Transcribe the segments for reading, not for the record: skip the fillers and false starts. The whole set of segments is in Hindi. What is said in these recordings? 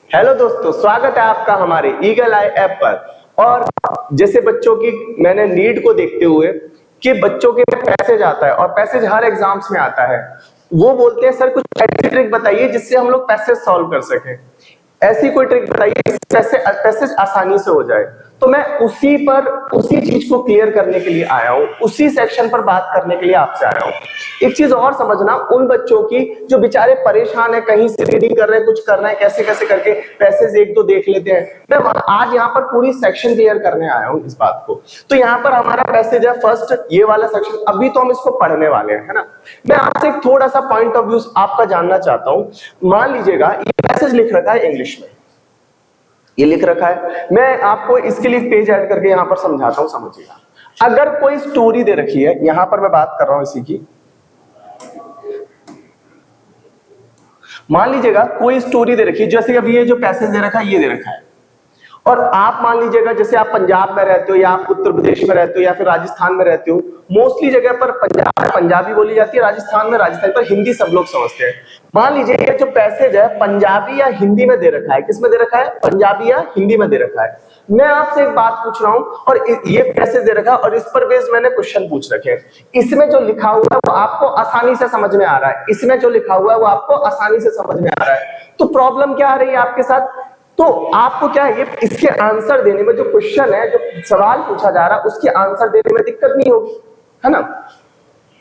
हेलो दोस्तों, स्वागत है आपका हमारे ईगल आई ऐप पर। और जैसे बच्चों की मैंने नीड को देखते हुए कि बच्चों के पैसेज आता है और पैसेज हर एग्जाम्स में आता है, वो बोलते हैं सर कुछ ऐसी ट्रिक बताइए जिससे हम लोग पैसेज सॉल्व कर सकें। ऐसी कोई ट्रिक बताइए जिससे पैसेज आसानी से हो जाए। तो मैं उसी चीज को क्लियर करने के लिए आया हूं, उसी सेक्शन पर बात करने के लिए आपसे आया हूं। एक चीज और समझना, उन बच्चों की जो बेचारे परेशान है, कहीं से रीडिंग कर रहे हैं, कुछ कर रहे हैं, कैसे कैसे करके पैसेज एक दो देख लेते हैं। मैं आज यहाँ पर पूरी सेक्शन क्लियर करने आया हूँ इस बात को। तो यहाँ पर हमारा पैसेज है फर्स्ट, ये वाला सेक्शन। अभी तो हम इसको पढ़ने वाले हैं, है ना। मैं आपसे एक थोड़ा सा पॉइंट ऑफ व्यू आपका जानना चाहता हूँ। मान लीजिएगा ये पैसेज लिख रखा है इंग्लिश में, ये लिख रखा है। मैं आपको इसके लिए पेज ऐड करके यहां पर समझाता हूं, समझिएगा। अगर कोई स्टोरी दे रखी है, यहां पर मैं बात कर रहा हूं इसी की। मान लीजिएगा कोई स्टोरी दे रखी है, जैसे अभी ये जो पैसेज दे रखा है ये दे रखा है, और आप मान लीजिएगा जैसे आप पंजाब में रहते हो या आप उत्तर प्रदेश में रहते हो या फिर राजस्थान में रहते हो। मोस्टली जगह पर पंजाबी बोली जाती है, राजस्थान में राजस्थान पर हिंदी सब लोग समझते हैं। मान लीजिए ये जो पैसेज है पंजाबी या हिंदी में दे रखा है। किस में दे रखा है? पंजाबी या हिंदी में दे रखा है। मैं आपसे एक बात पूछ रहा हूं और ये पैसेज दे रखा है और इस पर बेस्ड मैंने क्वेश्चन पूछ रखे हैं। इसमें जो लिखा हुआ है वो आपको आसानी से समझ में आ रहा है, इसमें जो लिखा हुआ है वो आपको आसानी से समझ में आ रहा है। तो प्रॉब्लम क्या आ रही है आपके साथ? तो आपको क्या है, ये इसके आंसर देने में, जो क्वेश्चन है, जो सवाल पूछा जा रहा है उसके आंसर देने में दिक्कत नहीं होगी, है ना।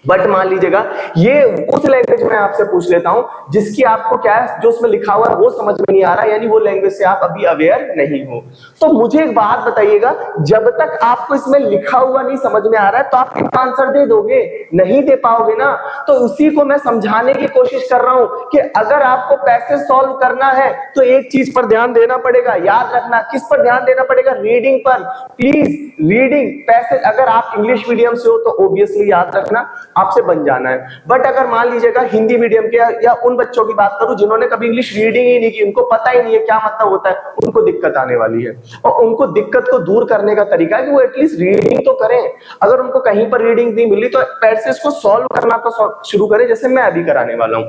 बट मान लीजिएगा ये उस लैंग्वेज में आपसे पूछ लेता हूं जिसकी आपको क्या है, जो उसमें लिखा हुआ है वो समझ में नहीं आ रहा, यानी वो लैंग्वेज से आप अभी अवेयर नहीं हो। तो मुझे एक बात बताइएगा, जब तक आपको इसमें लिखा हुआ नहीं समझ में आ रहा है तो आप कितना आंसर दे दोगे? नहीं दे पाओगे ना। तो उसी को मैं समझाने की कोशिश कर रहा हूं कि अगर आपको पैसेज सॉल्व करना है तो एक चीज पर ध्यान देना पड़ेगा। याद रखना, किस पर ध्यान देना पड़ेगा? रीडिंग पर। प्लीज रीडिंग पैसेज, अगर आप इंग्लिश मीडियम से हो तो ऑब्वियसली याद रखना आपसे बन जाना है। बट अगर मान लीजिएगा हिंदी मीडियम के या उन बच्चों की बात करूं जिन्होंने कभी इंग्लिश रीडिंग ही नहीं की, उनको पता ही नहीं है क्या मतलब होता है, उनको दिक्कत आने वाली है। और उनको दिक्कत को दूर करने का तरीका है कि वो एटलीस्ट रीडिंग तो करें। अगर उनको कहीं पर रीडिंग नहीं मिली तो पैसेज को सॉल्व करना तो शुरू करें, जैसे मैं अभी कराने वाला हूं।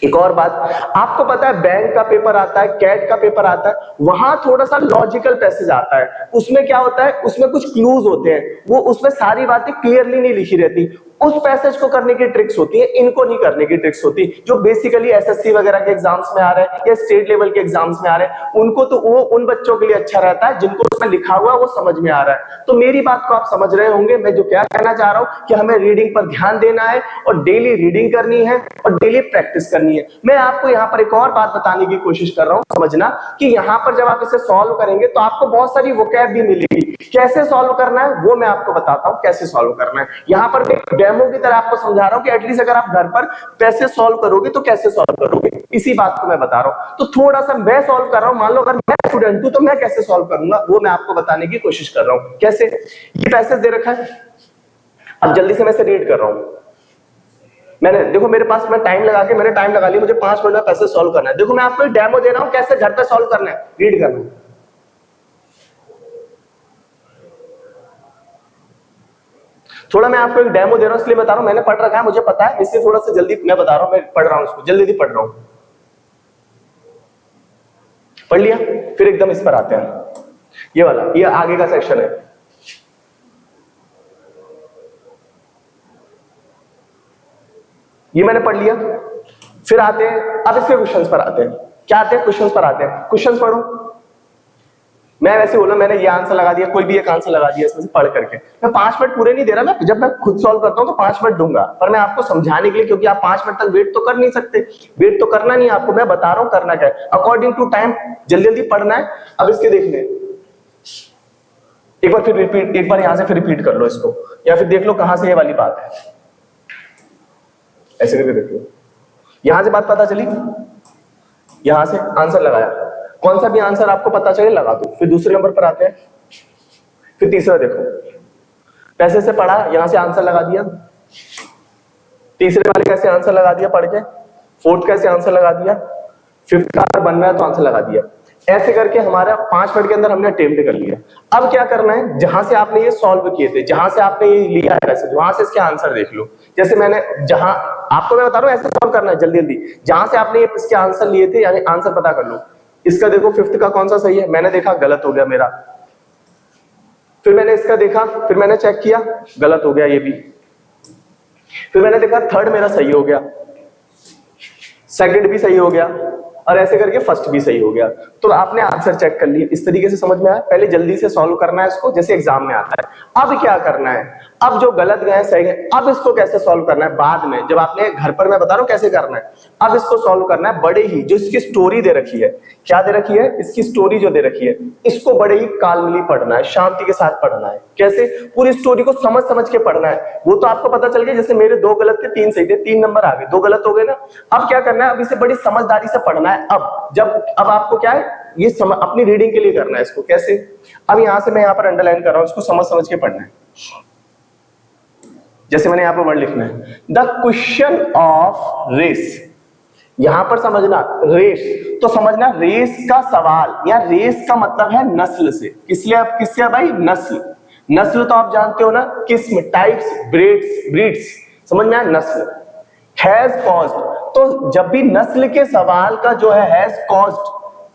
एक और बात, आपको पता है बैंक का पेपर आता है, कैट का पेपर आता है, वहां थोड़ा सा लॉजिकल पैसेज आता है। उसमें क्या होता है, उसमें कुछ क्लूज होते हैं, वो उसमें सारी बातें क्लियरली नहीं लिखी रहती। उस पैसेज को करने की ट्रिक्स होती है, इनको नहीं करने की ट्रिक्स होती। जो बेसिकली एसएससी वगैरह के एग्जाम्स में आ रहे हैं या स्टेट लेवल के एग्जाम्स में आ रहे हैं, उनको तो वो उन बच्चों के लिए अच्छा रहता है जिनको उसमें लिखा हुआ वो समझ में आ रहा है। तो मेरी बात को आप समझ रहे होंगे, मैं जो क्या कहना चाह रहा हूं कि हमें रीडिंग पर ध्यान देना है और डेली रीडिंग करनी है और डेली प्रैक्टिस करनी है। मैं आपको यहाँ पर एक और बात बताने की कोशिश कर रहा हूँ, समझना कि यहाँ पर जब आप इसे सॉल्व करेंगे तो आपको बहुत सारी वोकैब भी मिलेगी। कैसे सॉल्व करना है वो मैं आपको बताता हूँ, कैसे सॉल्व करना है। यहाँ पर मैं डेमो की तरह आपको समझा रहा हूँ कि एटलीस्ट अगर आप घर पर पैसे सॉल्व करोगे तो कैसे सॉल्व करोगे, इसी बात को मैं बता रहा हूँ। तो थोड़ा सा मैं सॉल्व कर रहा हूँ, मान लो अगर मैं स्टूडेंट हूं तो मैं कैसे सॉल्व करूंगा वो मैं आपको बताने की कोशिश कर रहा हूँ। कैसे? ये पैसेज दे रखा है, अब जल्दी से मैं इसे रीड कर रहा हूँ। मैंने देखो मेरे पास, मैं टाइम लगा लिया, मुझे 5 मिनट में पैसेज सॉल्व करना है। देखो मैं आपको एक डेमो दे रहा हूँ कैसे घर पे सॉल्व करना है, रीड करना है। थोड़ा मैं आपको एक डेमो दे रहा हूं इसलिए बता रहा हूं, मैंने पढ़ रखा है, मुझे पता है, इसलिए थोड़ा सा जल्दी मैं बता रहा हूं। मैं पढ़ रहा हूं इसको, जल्दी पढ़ रहा हूं। पढ़ लिया? फिर एकदम इस पर आते हैं, ये वाला, ये आगे का सेक्शन है। ये मैंने पढ़ लिया। फिर आते हैं, अब इसके क्वेश्चंस पर आते हैं। क्या आते हैं? क्वेश्चंस पर आते हैं। क्वेश्चंस पढ़ो। मैं वैसे बोला, मैंने ये आंसर लगा दिया, कोई भी एक आंसर लगा दिया इसमें से पढ़ करके। मैं 5 मिनट पूरे नहीं दे रहा, मैं जब मैं खुद सॉल्व करता हूं तो 5 मिनट दूंगा, पर मैं आपको समझाने के लिए, क्योंकि आप 5 मिनट तक वेट तो कर नहीं सकते, वेट तो करना नहीं आपको, मैं बता रहा हूं करना क्या है, अकॉर्डिंग टू टाइम जल्दी जल्दी पढ़ना है। अब इसके देख ले एक बार, फिर रिपीट, एक बार यहां से फिर रिपीट कर लो इसको, या फिर देख लो कहां से ये वाली बात है, ऐसे करके देख लो। यहां से बात पता चली, यहां से आंसर लगाया, कौन सा भी आंसर आपको पता चले लगा दो। फिर दूसरे नंबर पर आते हैं, फिर तीसरा देखो, पैसे से पढ़ा, यहां से आंसर लगा दिया, तीसरे वाले कैसे आंसर लगा दिया पढ़ के, फोर्थ कैसे आंसर लगा दिया, फिफ्थ का बन रहा है तो आंसर लगा दिया। ऐसे करके हमारा 5 मिनट के अंदर हमने अटेम्प्ट कर लिया। अब क्या करना है, जहां से आपने ये सॉल्व किए थे, जहां से आपने ये लिया है वैसे, वहां से इसके आंसर देख लो। जैसे मैंने जहां आपको मैं बता रहा हूं ऐसे सॉल्व करना है जल्दी जल्दी, जहां से आपने ये इसके आंसर लिए थे, यानी आंसर पता कर लो। इसका देखो फिफ्थ का कौन सा सही है, मैंने देखा गलत हो गया मेरा, फिर मैंने इसका देखा, फिर मैंने चेक किया गलत हो गया ये भी, फिर मैंने देखा थर्ड मेरा सही हो गया, सेकंड भी सही हो गया, और ऐसे करके फर्स्ट भी सही हो गया। तो आपने आंसर चेक कर लिया, इस तरीके से समझ में आया। पहले जल्दी से सॉल्व करना है इसको, जैसे एग्जाम में आता है। अब क्या करना है, अब जो गलत गए सही है, अब इसको कैसे सॉल्व करना है बाद में, जब आपने घर पर, मैं बता रहा हूं कैसे करना है। अब इसको सॉल्व करना है बड़े ही, जो इसकी स्टोरी दे रखी है, क्या दे रखी है, इसकी स्टोरी जो दे रखी है, इसको बड़े ही काल्मली पढ़ना है, शांति के साथ पढ़ना है। कैसे, पूरी स्टोरी को समझ समझ के पढ़ना है। वो तो आपको पता चल गया, जैसे मेरे 2 गलत थे 3 सही थे, 3 नंबर आ गए, 2 गलत हो गए ना। अब क्या करना है, अब इसे बड़ी समझदारी से पढ़ना है। अब आपको क्या है, ये अपनी रीडिंग के लिए करना है इसको। कैसे, अब यहां से मैं यहां पर अंडरलाइन कर रहा हूं, इसको समझ समझ के पढ़ना है। जैसे मैंने यहां पर वर्ड लिखना है, द क्वेश्चन ऑफ रेस, यहां पर समझना रेस, तो समझना रेस का सवाल, या रेस का मतलब है नस्ल से। किससे भाई, नस्ल। नस्ल तो आप जानते हो ना, किस्म, टाइप्स, ब्रीड्स, समझ में आया, नस्ल। हैज कॉज्ड, तो जब भी नस्ल के सवाल का जो है हैज कॉज्ड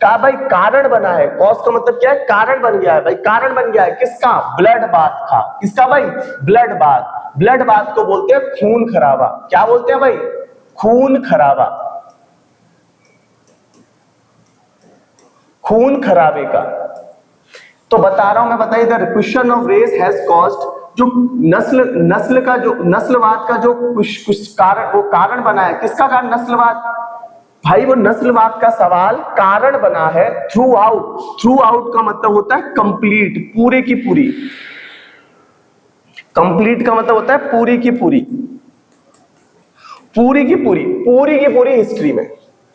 का भाई कारण बना है, कॉज का मतलब क्या है, कारण बन गया है भाई, कारण बन गया है किसका, ब्लड बाथ का। किसका भाई, ब्लड बाथ। ब्लड बाथ को बोलते हैं खून खराबा। क्या बोलते हैं भाई, खून खराबा, खून खराबे का। तो बता रहा हूं मैं, बताइए, the question of race has caused, जो नस्ल का, जो नस्लवाद का जो कुछ कारण, वो कारण बना है, किसका कारण, नस्लवाद भाई, वो नस्लवाद का सवाल कारण बना है थ्रू आउट का मतलब होता है कंप्लीट, पूरे की पूरी। कंप्लीट का मतलब होता है पूरी की पूरी हिस्ट्री में।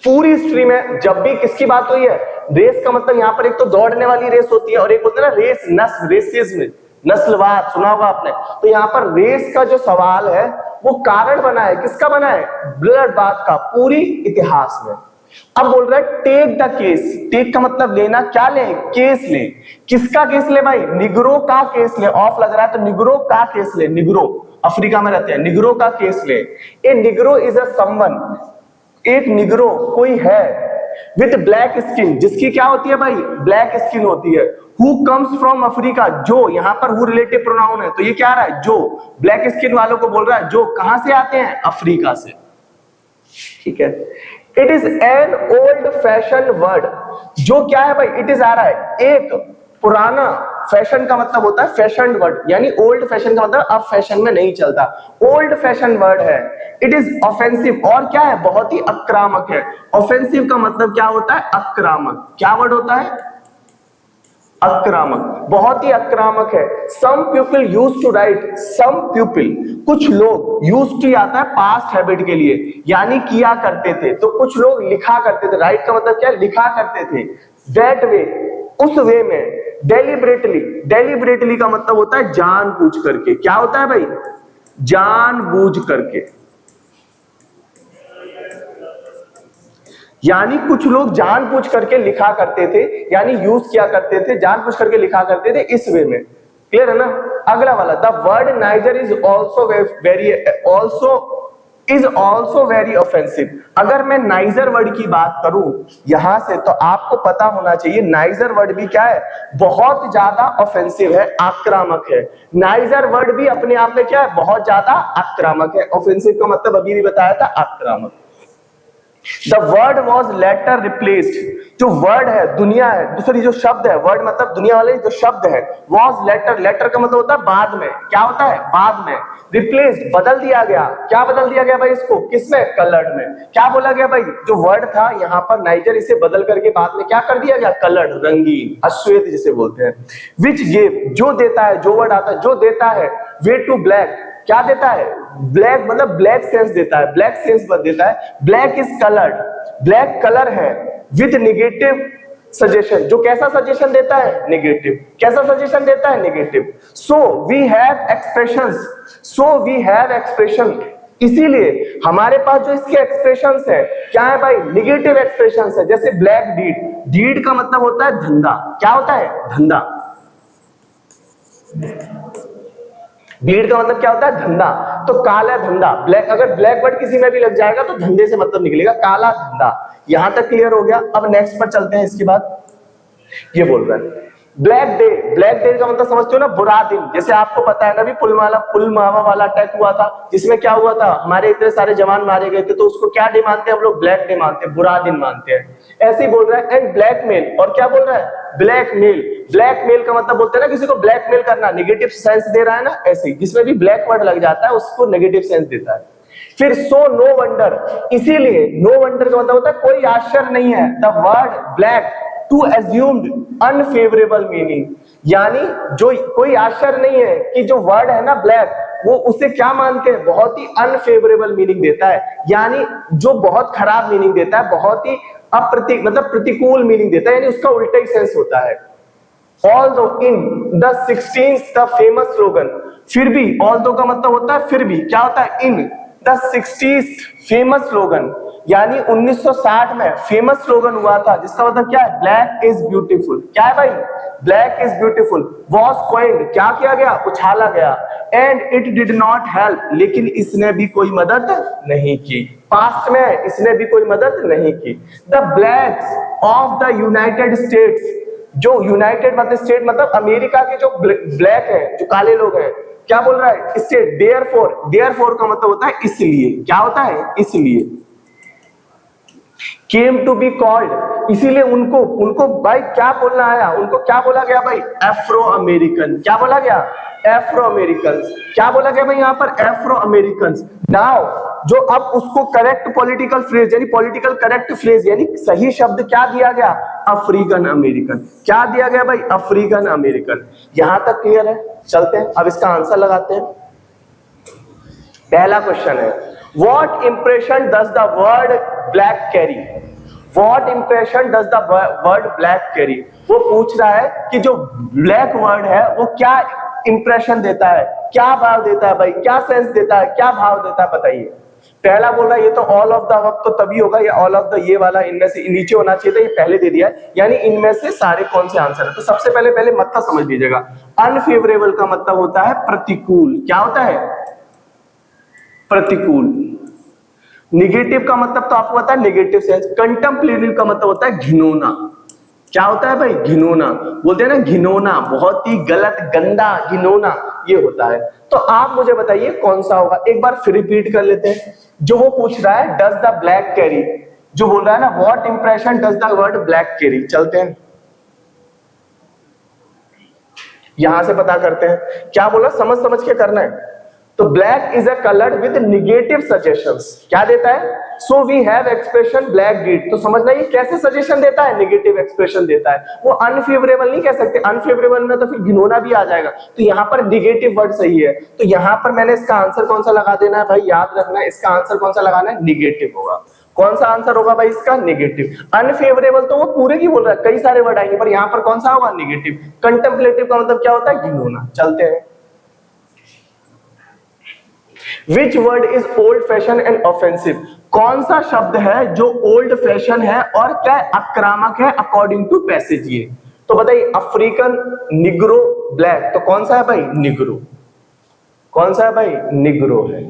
पूरी हिस्ट्री में जब भी किसकी बात हुई है, रेस का मतलब यहां पर एक तो दौड़ने वाली रेस होती है, और एक होता है ना रेस, रेसिज्म, नस्लवाद, सुना होगा आपने। तो यहां पर रेस का जो सवाल है वो कारण बना है, किसका बना है, ब्लड बाथ का, पूरी इतिहास में। अब बोल रहा है टेक द केस, टेक का मतलब लेना, क्या ले, केस ले। किसका केस ले भाई, निग्रो का केस ले। ऑफ लग रहा है तो निग्रो का केस ले, निग्रो अफ्रीका में रहते हैं, निग्रो का केस ले। ए निग्रो इज अ समवन, एक निग्रो कोई है विथ ब्लैक स्किन, जिसकी क्या होती है भाई, ब्लैक स्किन होती है। हु कम्स फ्रॉम अफ्रीका, जो, यहां पर हु रिलेटिव प्रोनाउन है, तो ये क्या आ रहा है, जो, ब्लैक स्किन वालों को बोल रहा है, जो कहां से आते हैं, अफ्रीका से। ठीक है। It is an old fashion word, जो क्या है भाई, इट इज आ रहा है एक पुराना, फैशन का मतलब होता है फैशन वर्ड, यानी ओल्ड फैशन का मतलब अब फैशन में नहीं चलता, ओल्ड फैशन वर्ड है। इट इज ऑफेंसिव, और क्या है, बहुत ही आक्रामक है। ऑफेंसिव का मतलब क्या होता है, आक्रामक। क्या वर्ड होता है, आक्रामक, बहुत ही आक्रामक है। Some people use to write, some people, कुछ लोग, यूज टू आता है पास्ट हैबिट के लिए, यानी किया करते थे, तो कुछ लोग लिखा करते थे। राइट का मतलब क्या, लिखा करते थे। दैट वे, उस वे में। डेलिबरेटली, डेलिबरेटली का मतलब होता है जानबूझ करके। क्या होता है भाई, जानबूझ करके, यानी कुछ लोग जानबूझ करके लिखा करते थे, यानी यूज किया करते थे, जानबूझ करके लिखा करते थे इस वे में। क्लियर है ना। अगला वाला, the word niger is also very offensive. अगर मैं नाइजर वर्ड की बात करूं यहां से, तो आपको पता होना चाहिए नाइजर वर्ड भी क्या है, बहुत ज्यादा ऑफेंसिव है, आक्रामक है। नाइजर वर्ड भी अपने आप में क्या है, बहुत ज्यादा आक्रामक है। ऑफेंसिव का मतलब अभी भी बताया था, आक्रामक। The word was later replaced, जो वर्ड है, दुनिया है, दूसरी जो शब्द है, वर्ड मतलब दुनिया वाले जो शब्द है, was later, later का मतलब होता है बाद में। क्या होता है, बाद में। replaced, बदल दिया गया। क्या बदल दिया गया भाई इसको, किसमें, कलर्ड में। क्या बोला गया भाई, जो वर्ड था यहाँ पर नाइजर, इसे बदल करके बाद में क्या कर दिया गया, कलर्ड, रंगीन, अश्वेत जिसे बोलते हैं। which gave, जो देता है, जो वर्ड आता है, जो देता है, way to black, क्या देता है, ब्लैक मतलब ब्लैक सेंस देता है, ब्लैक सेंस देता है। Black is coloured, black colour है। विद नेगेटिव सजेशन, जो कैसा सजेशन देता है, नेगेटिव। कैसा सजेशन देता है, negative. So we have expressions, so we have expression, इसीलिए हमारे पास जो इसके एक्सप्रेशंस है, क्या है भाई, नेगेटिव एक्सप्रेशंस है। जैसे ब्लैक डीड, डीड का मतलब होता है धंधा। क्या होता है, धंधा। ब्लीड का मतलब क्या होता है? धंधा। तो काला धंधा, ब्लैक, अगर ब्लैक वर्ड किसी में भी लग जाएगा तो धंधे से मतलब निकलेगा, काला धंधा। यहां तक क्लियर हो गया। अब नेक्स्ट पर चलते हैं। इसके बाद ये बोल रहा है ब्लैक डे। ब्लैक डे का मतलब समझते हो ना, बुरा दिन। जैसे आपको पता है ना, अभी पुलवामा वाला अटैक हुआ था, जिसमें क्या हुआ था, हमारे इतने सारे जवान मारे गए थे। तो उसको क्या डे मानते हैं हम लोग? ब्लैक डे मानते हैं, बुरा दिन मानते हैं। ऐसे ही बोल रहा है। एंड ब्लैकमेल, और क्या बोल रहा है? ब्लैकमेल। ब्लैकमेल का मतलब बोलते हैं ना किसी को ब्लैकमेल करना, नेगेटिव सेंस दे रहा है ना, ऐसे ही जिसमें भी ब्लैक वर्ड लग जाता है उसको नेगेटिव सेंस देता है। फिर सो नो वंडर, इसीलिए नो वंडर का मतलब होता है कोई आश्चर्य नहीं है। The word black to assumed unfavorable meaning, यानी जो कोई आश्चर्य नहीं है कि जो वर्ड है ना ब्लैक, वो उसे क्या मानते हैं? बहुत ही अनफेवरेबल मीनिंग देता है, यानी जो बहुत खराब मीनिंग देता है, बहुत ही मतलब प्रतिकूल मीनिंग देता है, यानी उसका उल्टा ही सेंस होता है। Although in the 16th the famous slogan, फिर भी, although का मतलब होता है फिर भी, क्या होता है? in the 60th famous slogan, यानी 1960 में फेमस स्लोगन हुआ था, जिसका मतलब क्या है? Black is beautiful. क्या है भाई? Black is beautiful. Was coined, क्या किया गया? उछाला गया। And it did not help, लेकिन इसने भी कोई मदद नहीं की। पास्ट में इसने भी कोई मदद नहीं की। The blacks of the United states, जो यूनाइटेड मतलब स्टेट मतलब अमेरिका के जो ब्लैक है, जो काले लोग हैं, क्या बोल रहा है? स्टेट। देयरफॉर का मतलब होता है इसलिए। क्या होता है? इसलिए। Came to be called, इसीलिए उनको भाई क्या बोलना आया? उनको क्या बोला गया भाई? Afro American. क्या बोला गया? Afro American. क्या बोला गया भाई यहाँ पर? Afro American. नाउ जो अब उसको करेक्ट पॉलिटिकल फ्रेज, यानी पॉलिटिकल करेक्ट फ्रेज, यानी सही शब्द क्या दिया गया? African American. क्या दिया गया भाई? African American. यहां तक क्लियर है? चलते हैं अब इसका आंसर लगाते हैं। पहला क्वेश्चन है, what impression does the word black carry? What impression does the word black carry? वो पूछ रहा है कि जो ब्लैक वर्ड है वो क्या इंप्रेशन देता है, क्या भाव देता है भाई, क्या सेंस देता है, क्या भाव देता है, बताइए। पहला बोल रहा है ये तो ऑल ऑफ द वक्त तो तभी होगा, ये ऑल ऑफ द ये वाला इनमें से नीचे होना चाहिए था, ये पहले दे दिया है, यानी इनमें से सारे कौन से आंसर है। तो सबसे पहले मतलब समझ लीजिएगा। अनफेवरेबल का मतलब होता है प्रतिकूल। क्या होता है? प्रतिकूल। निगेटिव का मतलब तो आपको पता है, नेगेटिव सेंस। कंटेम्प्लेटिव का मतलब होता है घिनौना। क्या होता है भाई? घिनौना। बोलते हैं ना घिनौना, बहुत ही गलत, गंदा, घिनौना, ये होता है। तो आप मुझे बताइए कौन सा होगा। एक बार फिर रिपीट कर लेते हैं। जो वो पूछ रहा है डज द ब्लैक कैरी, जो बोल रहा है ना what impression does the word black carry. चलते हैं यहां से पता करते हैं क्या बोला, समझ के करना है। तो black is a colour with negative suggestions. क्या देता है? So we have expression black deed. तो समझना ये कैसे सजेशन देता है? नेगेटिव एक्सप्रेशन देता है। वो अनफेवरेबल नहीं कह सकते, अनफेवरेबल में तो फिर घिनौना भी आ जाएगा। तो यहाँ पर निगेटिव वर्ड सही है। तो यहाँ पर मैंने इसका आंसर कौन सा लगा देना है भाई? याद रखना है इसका आंसर कौन सा लगाना है? निगेटिव होगा। कौन सा आंसर होगा भाई इसका? नेगेटिव। अनफेवरेबल तो वो पूरे की बोल रहा है, कई सारे वर्ड आएंगे, पर यहाँ पर कौन सा होगा? नेगेटिव। कंटेम्पलेटिव का मतलब क्या होता है? घिनौना। चलते हैं। Which word is old fashion and offensive? कौन सा शब्द है जो ओल्ड फैशन है और क्या आक्रामक है अकॉर्डिंग टू पैसेज? ये तो बताइए। African, Negro, black. तो कौन सा है भाई? निग्रो। कौन सा है भाई? निग्रो है।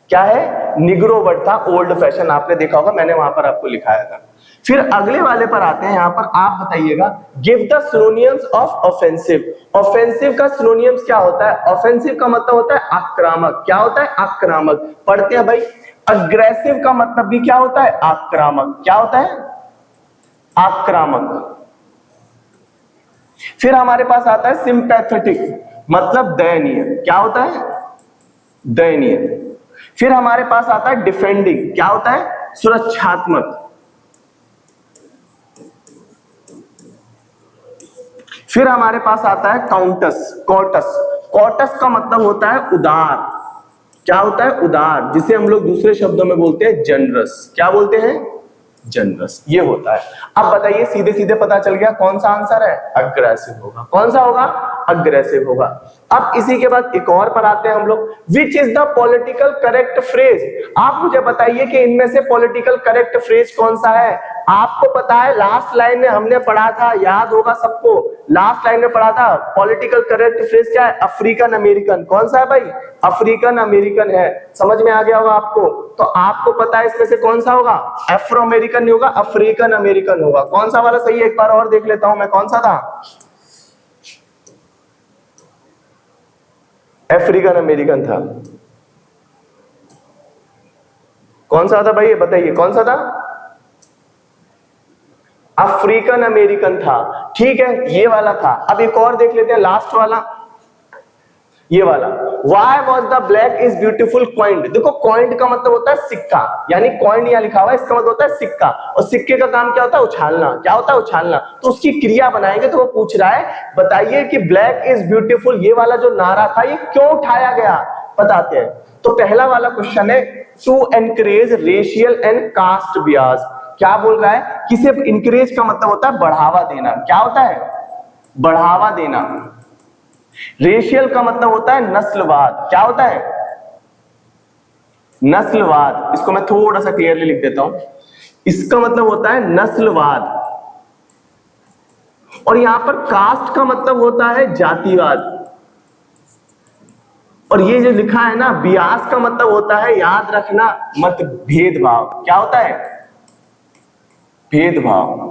क्या है? निग्रो वर्ड था, ओल्ड फैशन। आपने देखा होगा, मैंने वहां पर आपको लिखाया था। फिर अगले वाले पर आते हैं। यहां पर आप बताइएगा, give the synonyms of offensive. Offensive का सिनोनिम्स क्या होता है? ऑफेंसिव का मतलब होता है आक्रामक। क्या होता है? आक्रामक। पढ़ते हैं भाई। अग्रेसिव का मतलब भी क्या होता है? आक्रामक। क्या होता है? आक्रामक। फिर हमारे पास आता है सिंपैथेटिक, मतलब दयनीय। क्या होता है? दयनीय। फिर हमारे पास आता है डिफेंडिंग। क्या होता है? सुरक्षात्मक। फिर हमारे पास आता है काउंटस, कॉटस। कॉटस का मतलब होता है उदार। क्या होता है? उदार, जिसे हम लोग दूसरे शब्दों में बोलते हैं जनरस। क्या बोलते हैं? जनरस। ये होता है। अब बताइए, सीधे सीधे पता चल गया कौन सा आंसर है? अग्रेसिव होगा। कौन सा होगा? अग्रेसिव होगा। अब इसी के बाद एक और पर आते हैं हम लोग। Which is the political correct phrase? आप मुझे बताइए कि इनमें से पॉलिटिकल करेक्ट फ्रेज कौन सा है? आपको पता है लास्ट लाइन में हमने पढ़ा था, याद होगा सबको, लास्ट लाइन में पढ़ा था पॉलिटिकल करेक्ट फ्रेज क्या है, अफ्रीकन अमेरिकन। कौन सा है भाई, अफ्रीकन अमेरिकन है। समझ में आ गया होगा आपको। तो आपको पता है इसमें से कौन सा होगा, अफ्रो अमेरिकन नहीं होगा, अफ्रीकन अमेरिकन होगा। कौन सा वाला सही है, एक बार और देख लेता हूं मैं, कौन सा था, अफ्रीकन अमेरिकन था। कौन सा था भाई, बताइए कौन सा था, अफ्रीकन अमेरिकन था। ठीक है, ये वाला था। अब एक और देख लेते हैं, लास्ट वाला, ये वाला, Why was the black is beautiful coined? देखो coined का मतलब होता है सिक्का, यानी coined यहाँ लिखा हुआ है, इसका मतलब होता है सिक्का, और सिक्के का काम क्या होता है, उछालना। क्या होता है, उछालना। तो उसकी क्रिया बनाएंगे। तो वो पूछ रहा है, बताइए कि black is beautiful ये वाला जो नारा था ये क्यों उठाया गया, बताते हैं। तो पहला वाला क्वेश्चन है, to encourage racial and caste bias। क्या बोल रहा है, किसे इंकरेज का मतलब होता है बढ़ावा देना। क्या होता है, बढ़ावा देना। रेशियल का मतलब होता है नस्लवाद। क्या होता है, नस्लवाद। इसको मैं थोड़ा सा क्लियरली लिख देता हूं, इसका मतलब होता है नस्लवाद। और यहां पर कास्ट का मतलब होता है जातिवाद। और ये जो लिखा है ना बियास का मतलब होता है, याद रखना, मत भेदभाव। क्या होता है, भेदभाव,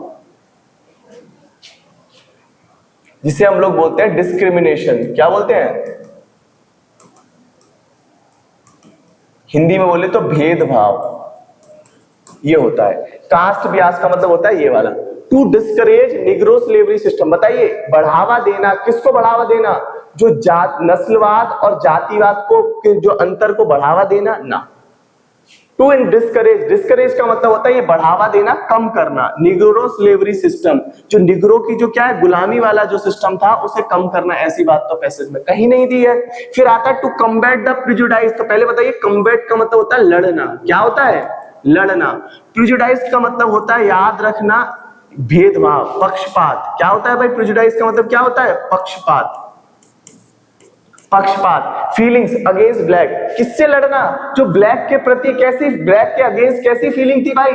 जिसे हम लोग बोलते हैं डिस्क्रिमिनेशन। क्या बोलते हैं, हिंदी में बोले तो भेदभाव, ये होता है। कास्ट बियास का मतलब होता है ये वाला। To discourage negro slavery system, बताइए बढ़ावा देना, किसको बढ़ावा देना, जो जात नस्लवाद और जातिवाद को, जो अंतर को बढ़ावा देना ना। टू इन डिस्करेज, डिस्करेज का मतलब होता है ये बढ़ावा देना, कम करना। निग्रो स्लेवरी सिस्टम, जो निग्रो की जो क्या है गुलामी वाला जो सिस्टम था उसे कम करना। ऐसी बात तो पैसेज में कहीं नहीं दी है। फिर आता है टू कम्बैट द प्रिजुडाइज। तो पहले बताइए कम्बैट का मतलब होता है लड़ना। क्या होता है, लड़ना। प्रिजुडाइज का मतलब होता है, याद रखना, भेदभाव, पक्षपात। क्या होता है भाई, प्रिजुडाइज का मतलब क्या होता है, पक्षपात, पक्षपात। फीलिंग्स अगेंस्ट ब्लैक, किससे लड़ना, जो ब्लैक के प्रति कैसी, ब्लैक के अगेंस्ट कैसी फीलिंग थी भाई,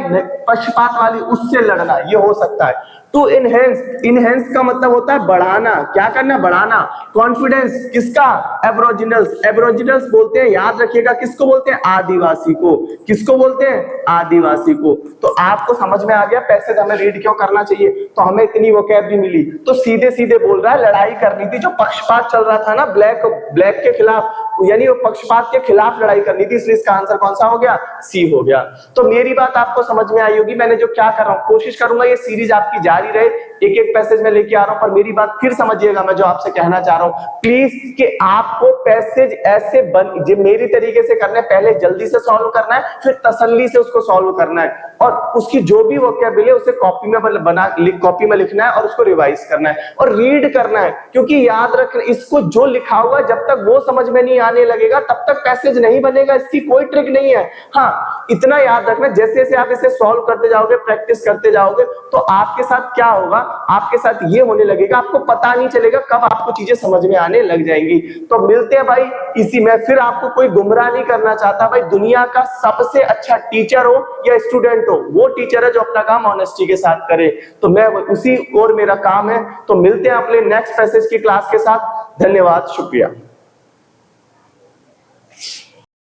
पक्षपात वाली, उससे लड़ना, ये हो सकता है। टू इनहेंस, इनहेंस का मतलब होता है बढ़ाना। क्या करना, बढ़ाना। कॉन्फिडेंस किसका, एब्रोजिनल्स, एब्रोजिनल्स बोलते हैं, याद रखिएगा, किसको बोलते हैं, आदिवासी को। किसको बोलते हैं, आदिवासी को। तो आपको समझ में आ गया पैसेज हमें रीड क्यों करना चाहिए। तो हमें इतनी वोकैब मिली, तो सीधे सीधे बोल रहा है लड़ाई करनी थी, जो पक्षपात चल रहा था ना ब्लैक के खिलाफ, यानी वो पक्षपात के खिलाफ लड़ाई करनी थी। इसलिए इसका आंसर कौन सा हो गया, सी हो गया। तो मेरी बात आपको समझ में आई होगी। मैंने जो क्या कर रहा हूं, कोशिश करूंगा ये सीरीज आपकी जारी रहे, एक एक पैसेज में लेके आ रहा हूं। पर मेरी बात फिर समझिएगा, मैं जो आपसे कहना चाह रहा हूं प्लीज, कि आपको पैसेज ऐसे जो मेरी तरीके से करना है, पहले जल्दी से सॉल्व करना है, फिर तसल्ली से उसको सॉल्व करना है, और उसकी जो भी वोकैबुलरी है उसे कॉपी में कॉपी में लिखना है और उसको रिवाइज करना है और रीड करना है। क्योंकि याद रखना, इसको जो लिखा हुआ जब तक वो समझ में नहीं आने लगेगा तब तक पैसेज नहीं बनेगा। इसकी कोई ट्रिक नहीं है। हाँ, इतना याद रखना, जैसे जैसे आप इसे सॉल्व करते जाओगे, प्रैक्टिस करते जाओगे, तो आपके साथ क्या होगा, आपके साथ ये होने लगेगा, आपको पता नहीं चलेगा कब आपको चीजें समझ में आने लग जाएंगी। तो मिलते हैं भाई इसी में। फिर आपको कोई गुमराह नहीं करना चाहता भाई, दुनिया का सबसे अच्छा टीचर हो या स्टूडेंट हो, वो टीचर है जो अपना काम ऑनेस्टी के साथ करे। तो मैं उसी और मेरा काम है। तो मिलते हैं अपने नेक्स्ट पैसेज की क्लास के साथ। धन्यवाद, शुक्रिया।